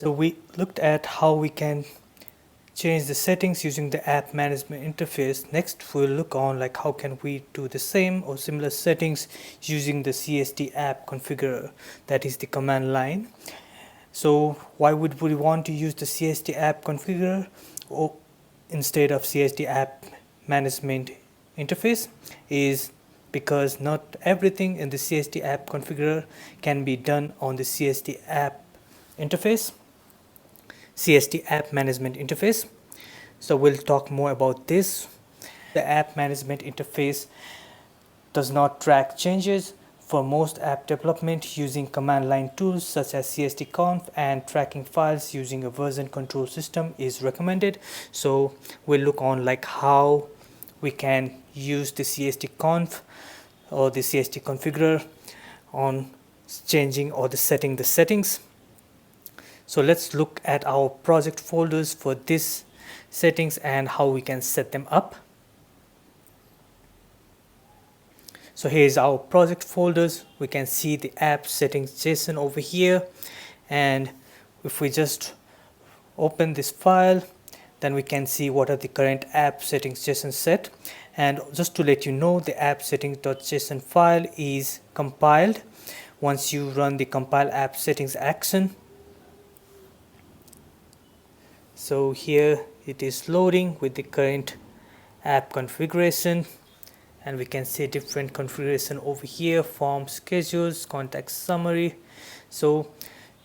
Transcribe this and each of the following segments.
So we looked at how we can change the settings using the app management interface. Next we'll look on like how can we do the same or similar settings using the CHT app configurer, that is the command line. So why would we want to use the CHT app configurer or instead of CHT app management interface is because not everything in the CHT app configurer can be done on the CHT app interface, CHT app management interface. So we'll talk more about this. The app management interface does not track changes. For most app development using command line tools such as CHT-conf and tracking files using a version control system is recommended. So we'll look on like how we can use the CHT-conf or the CHT configurer on changing or setting the settings. So let's look at our project folders for this settings and how we can set them up. So here's our project folders. We can see the app settings JSON over here, and if we just open this file, then we can see what are the current app settings JSON set. And just to let you know, the app settings.json file is compiled. Once you run the compile app settings action, so here it is loading with the current app configuration, and we can see different configuration over here: form, schedules, context summary. So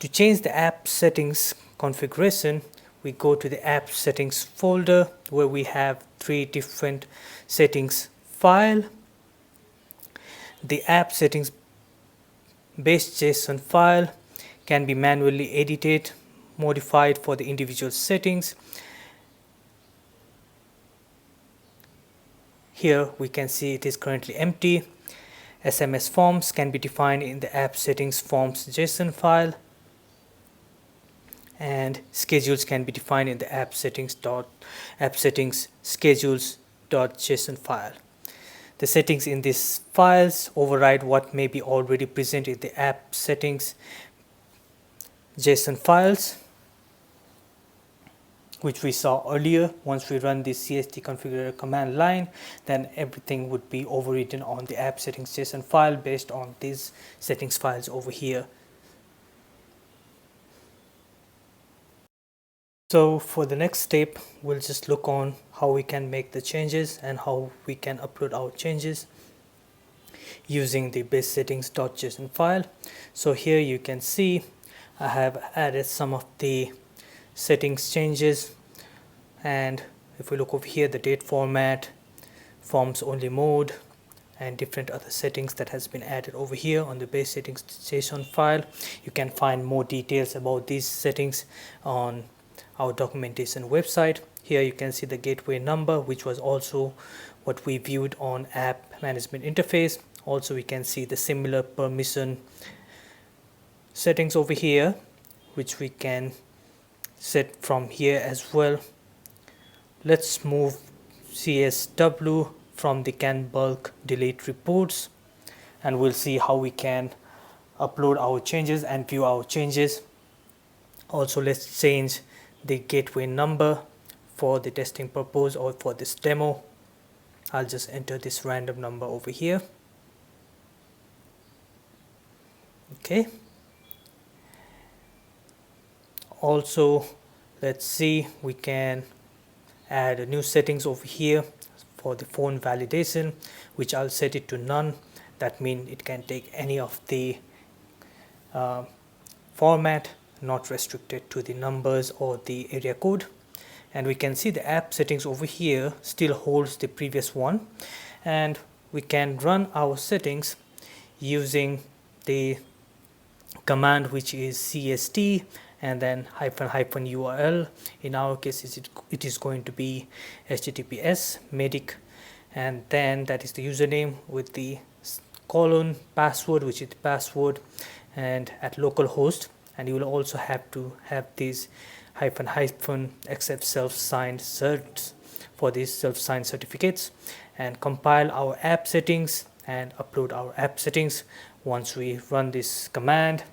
to change the app settings configuration, we go to the app settings folder where we have 3 different settings file. The app settings base JSON file can be manually edited, modified for the individual settings. Here we can see it is currently empty. SMS forms can be defined in the app settings forms JSON file, and schedules can be defined in the app settings schedules.json file. The settings in these files override what may be already present in the app settings JSON files, which we saw earlier. Once we run the CHT configurer command line, then everything would be overwritten on the app settings JSON file based on these settings files over here. So for the next step, we'll just look on how we can make the changes and how we can upload our changes using the base settings.json file. So here you can see I have added some of the settings changes, and if we look over here, the date format, forms only mode, and different other settings that has been added over here on the base settings JSON file. You can find more details about these settings on our documentation website. Here you can see the gateway number, which was also what we viewed on app management interface. Also we can see the similar permission settings over here, which we can set from here as well. Let's move CSW from the can bulk delete reports, and we'll see how we can upload our changes and view our changes. Also, let's change the gateway number for the testing purpose or for this demo. I'll just enter this random number over here. Okay. Also, let's see, we can add a new settings over here for the phone validation, which I'll set it to none. That means it can take any of the format, not restricted to the numbers or the area code. And we can see the app settings over here still holds the previous one, and we can run our settings using the command, which is CST and then -- URL. In our case it is going to be https medic, and then that is the username with the colon password, which is the password, and at localhost. And you will also have to have these -- accept self-signed certs for these self-signed certificates, and compile our app settings and upload our app settings once we run this command.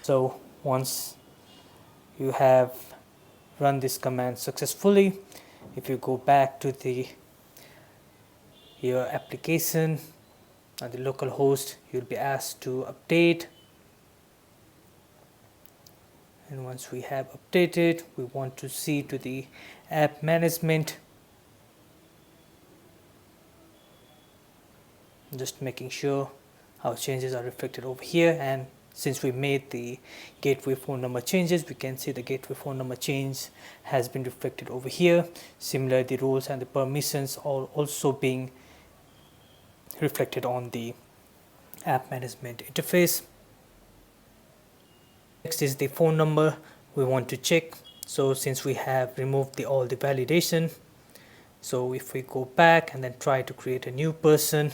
So once you have run this command successfully. If you go back to your application on the local host, you'll be asked to update, and once we have updated, we want to see to the app management, just making sure our changes are reflected over here. And since we made the gateway phone number changes, we can see the gateway phone number change has been reflected over here. Similarly, the roles and the permissions are also being reflected on the app management interface. Next is the phone number we want to check. So since we have removed all the validation, so if we go back and then try to create a new person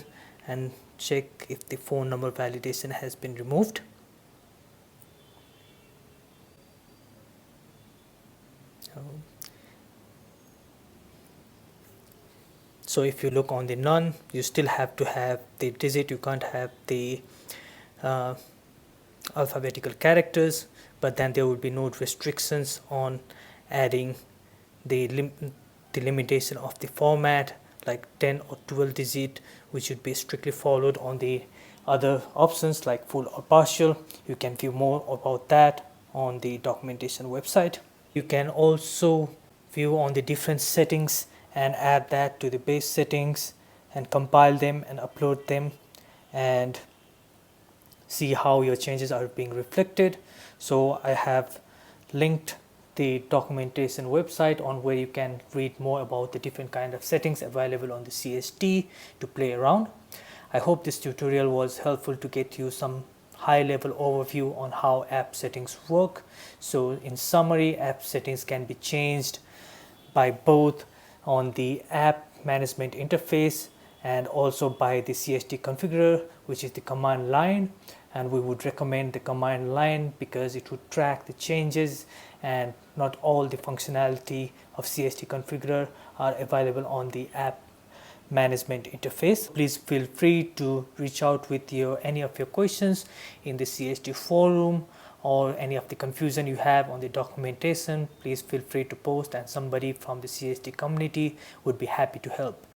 and check if the phone number validation has been removed. So if you look on the none, you still have to have the digit, you can't have the alphabetical characters, but then there would be no restrictions on adding the limitation of the format like 10 or 12 digit, which should be strictly followed on the other options like full or partial. You can view more about that on the documentation website. You can also view on the different settings and add that to the base settings and compile them and upload them and see how your changes are being reflected. So I have linked the documentation website on where you can read more about the different kind of settings available on the CHT to play around. I hope this tutorial was helpful to get you some high level overview on how app settings work. So in summary, app settings can be changed by both on the app management interface and also by the CHT configurer, which is the command line. And we would recommend the command line because it would track the changes, and not all the functionality of CHT configurer are available on the app management interface. Please feel free to reach out with any of your questions in the CHT forum or any of the confusion you have on the documentation. Please feel free to post and somebody from the CHT community would be happy to help.